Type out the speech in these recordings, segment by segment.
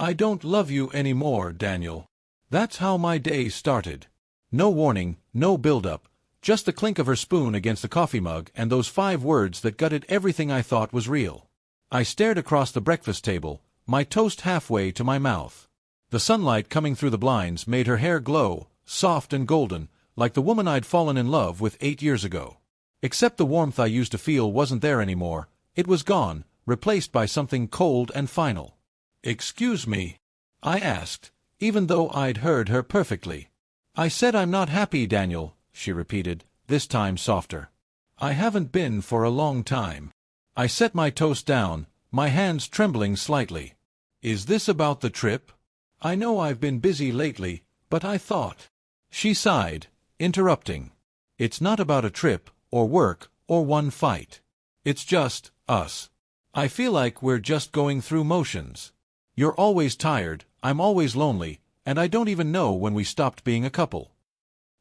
I don't love you anymore, Daniel. That's how my day started. No warning, no build-up, just the clink of her spoon against the coffee mug and those 5 words that gutted everything I thought was real. I stared across the breakfast table, my toast halfway to my mouth. The sunlight coming through the blinds made her hair glow, soft and golden, like the woman I'd fallen in love with 8 years ago. Except the warmth I used to feel wasn't there anymore. It was gone, replaced by something cold and final. "Excuse me?" I asked, even though I'd heard her perfectly. "I said I'm not happy, Daniel," she repeated, this time softer. "I haven't been for a long time." I set my toast down, my hands trembling slightly. "Is this about the trip? I know I've been busy lately, but I thought—" She sighed, interrupting. "It's not about a trip, or work, or one fight. It's just us. I feel like we're just going through motions. You're always tired, I'm always lonely, and I don't even know when we stopped being a couple."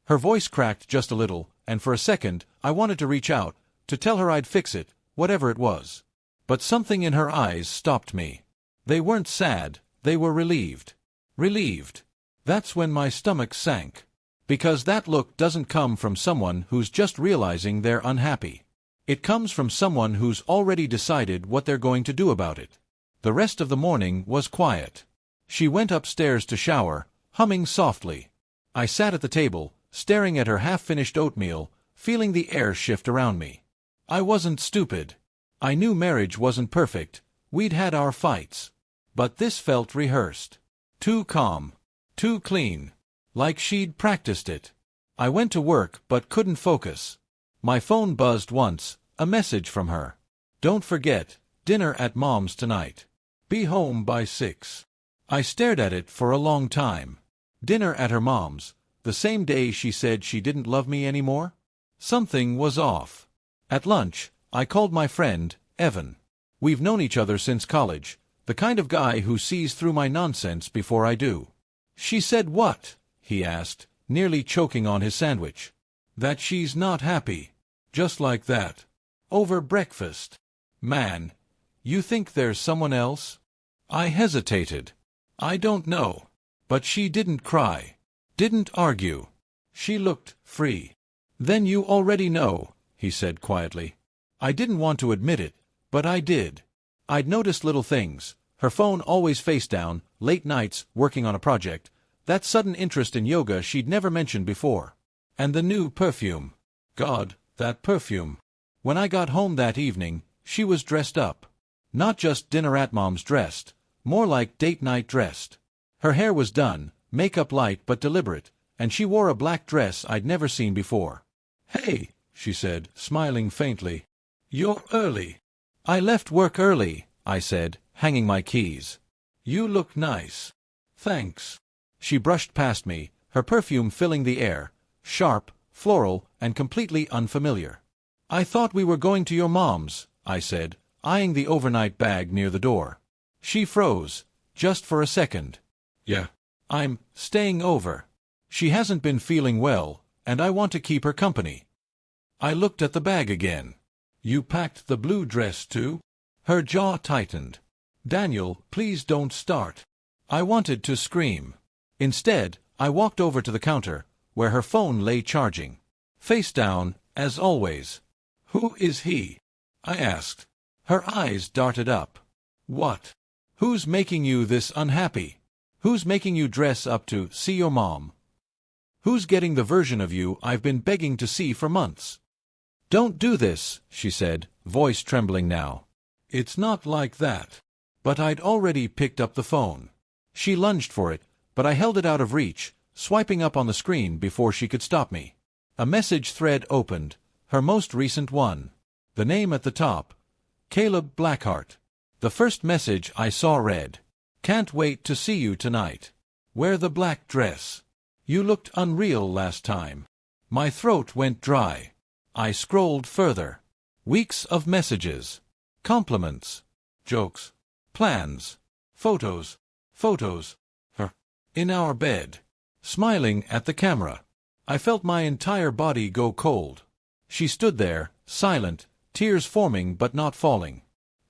Her voice cracked just a little, and for a second, I wanted to reach out, to tell her I'd fix it, whatever it was. But something in her eyes stopped me. They weren't sad, they were relieved. Relieved. That's when my stomach sank. Because that look doesn't come from someone who's just realizing they're unhappy. It comes from someone who's already decided what they're going to do about it. The rest of the morning was quiet. She went upstairs to shower, humming softly. I sat at the table, staring at her half-finished oatmeal, feeling the air shift around me. I wasn't stupid. I knew marriage wasn't perfect, we'd had our fights. But this felt rehearsed. Too calm. Too clean. Like she'd practiced it. I went to work but couldn't focus. My phone buzzed once, a message from her. "Don't forget, dinner at Mom's tonight. Be home by 6. I stared at it for a long time. Dinner at her mom's, the same day she said she didn't love me anymore? Something was off. At lunch, I called my friend, Evan. We've known each other since college, the kind of guy who sees through my nonsense before I do. "She said what?" he asked, nearly choking on his sandwich. "That she's not happy. Just like that. Over breakfast. Man, you think there's someone else?" I hesitated. "I don't know." But she didn't cry. Didn't argue. She looked free. "Then you already know," he said quietly. I didn't want to admit it, but I did. I'd noticed little things. Her phone always face down, late nights, working on a project. That sudden interest in yoga she'd never mentioned before. And the new perfume. God, that perfume. When I got home that evening, she was dressed up. Not just dinner at Mom's dressed. More like date night dressed. Her hair was done, makeup light but deliberate, and she wore a black dress I'd never seen before. "Hey," she said, smiling faintly. "You're early." "I left work early," I said, hanging my keys. "You look nice." "Thanks." She brushed past me, her perfume filling the air, sharp, floral, and completely unfamiliar. "I thought we were going to your mom's," I said, eyeing the overnight bag near the door. She froze, just for a second. "Yeah. I'm staying over. She hasn't been feeling well, and I want to keep her company." I looked at the bag again. "You packed the blue dress too?" Her jaw tightened. "Daniel, please don't start." I wanted to scream. Instead, I walked over to the counter, where her phone lay charging. Face down, as always. "Who is he?" I asked. Her eyes darted up. "What? Who's making you this unhappy? Who's making you dress up to see your mom? Who's getting the version of you I've been begging to see for months?" "Don't do this," she said, voice trembling now. "It's not like that." But I'd already picked up the phone. She lunged for it, but I held it out of reach, swiping up on the screen before she could stop me. A message thread opened, her most recent one. The name at the top, Caleb Blackheart. The first message I saw read, "Can't wait to see you tonight. Wear the black dress. You looked unreal last time." My throat went dry. I scrolled further. Weeks of messages. Compliments. Jokes. Plans. Photos. Photos. Her. In our bed. Smiling at the camera. I felt my entire body go cold. She stood there, silent, tears forming but not falling.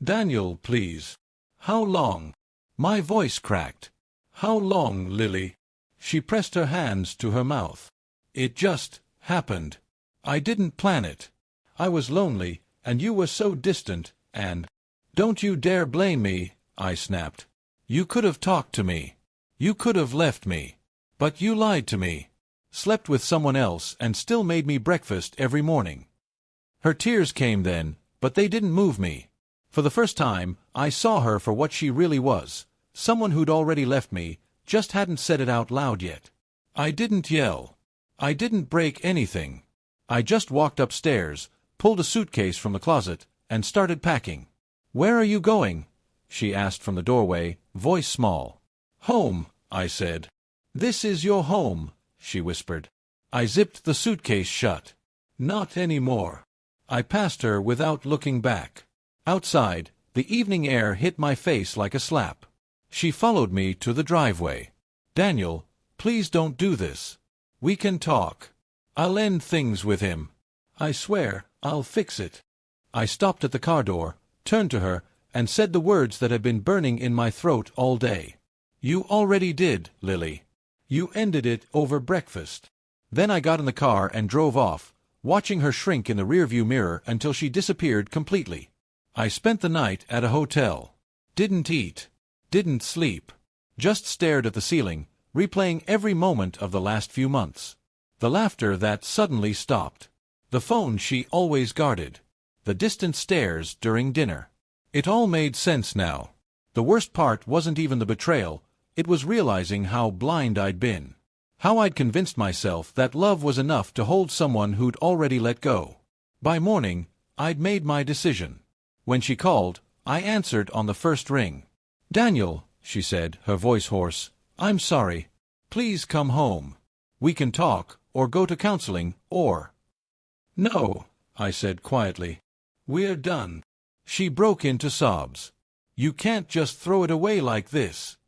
"Daniel, please. How long?" My voice cracked. How long, Lily? She pressed her hands to her mouth. It just happened. I didn't plan it. I was lonely, and you were so distant, and— Don't you dare blame me, I snapped. You could have talked to me. You could have left me. But you lied to me. Slept with someone else and still made me breakfast every morning. Her tears came then, but they didn't move me. For the first time, I saw her for what she really was. Someone who'd already left me, just hadn't said it out loud yet. I didn't yell. I didn't break anything. I just walked upstairs, pulled a suitcase from the closet, and started packing. Where are you going? She asked from the doorway, voice small. Home, I said. This is your home, she whispered. I zipped the suitcase shut. Not anymore. I passed her without looking back. Outside, the evening air hit my face like a slap. She followed me to the driveway. Daniel, please don't do this. We can talk. I'll end things with him. I swear, I'll fix it. I stopped at the car door, turned to her, and said the words that had been burning in my throat all day. You already did, Lily. You ended it over breakfast. Then I got in the car and drove off, watching her shrink in the rearview mirror until she disappeared completely. I spent the night at a hotel. Didn't eat. Didn't sleep. Just stared at the ceiling, replaying every moment of the last few months. The laughter that suddenly stopped. The phone she always guarded. The distant stares during dinner. It all made sense now. The worst part wasn't even the betrayal, it was realizing how blind I'd been. How I'd convinced myself that love was enough to hold someone who'd already let go. By morning, I'd made my decision. When she called, I answered on the first ring. Daniel, she said, her voice hoarse, I'm sorry. Please come home. We can talk, or go to counseling, or— No, I said quietly. We're done. She broke into sobs. You can't just throw it away like this.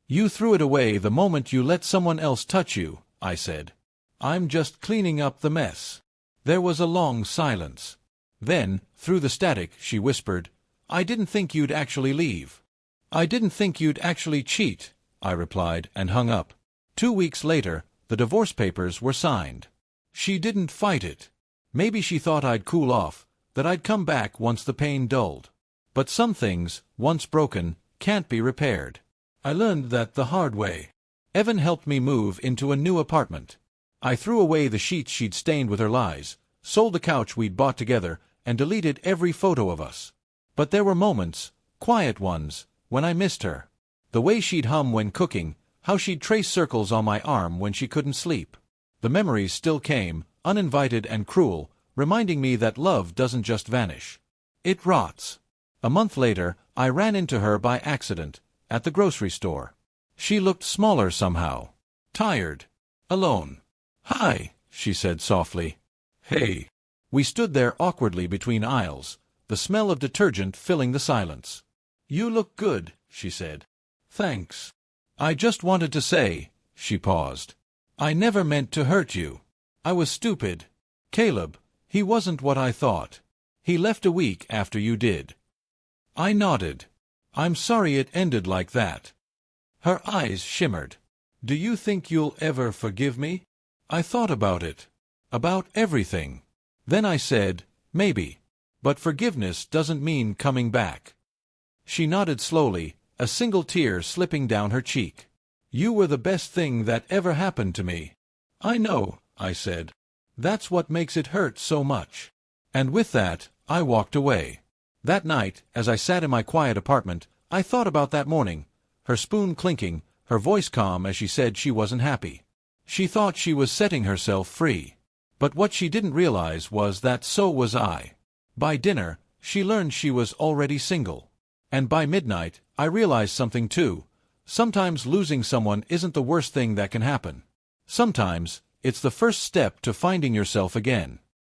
You threw it away the moment you let someone else touch you, I said. I'm just cleaning up the mess. There was a long silence. Then, through the static, she whispered, I didn't think you'd actually leave. I didn't think you'd actually cheat, I replied, and hung up. 2 weeks later, the divorce papers were signed. She didn't fight it. Maybe she thought I'd cool off, that I'd come back once the pain dulled. But some things, once broken, can't be repaired. I learned that the hard way. Evan helped me move into a new apartment. I threw away the sheets she'd stained with her lies, sold the couch we'd bought together, and deleted every photo of us. But there were moments, quiet ones, when I missed her. The way she'd hum when cooking, how she'd trace circles on my arm when she couldn't sleep. The memories still came, uninvited and cruel, reminding me that love doesn't just vanish. It rots. A month later, I ran into her by accident, at the grocery store. She looked smaller somehow. Tired. Alone. Hi, she said softly. Hey. We stood there awkwardly between aisles, the smell of detergent filling the silence. You look good, she said. Thanks. I just wanted to say, she paused. I never meant to hurt you. I was stupid. Caleb, he wasn't what I thought. He left a week after you did. I nodded. I'm sorry it ended like that. Her eyes shimmered. Do you think you'll ever forgive me? I thought about it. About everything. Then I said, maybe. But forgiveness doesn't mean coming back. She nodded slowly, a single tear slipping down her cheek. You were the best thing that ever happened to me. I know, I said. That's what makes it hurt so much. And with that, I walked away. That night, as I sat in my quiet apartment, I thought about that morning, her spoon clinking, her voice calm as she said she wasn't happy. She thought she was setting herself free. But what she didn't realize was that so was I. By dinner, she learned she was already single. And by midnight, I realized something too. Sometimes losing someone isn't the worst thing that can happen. Sometimes, it's the first step to finding yourself again.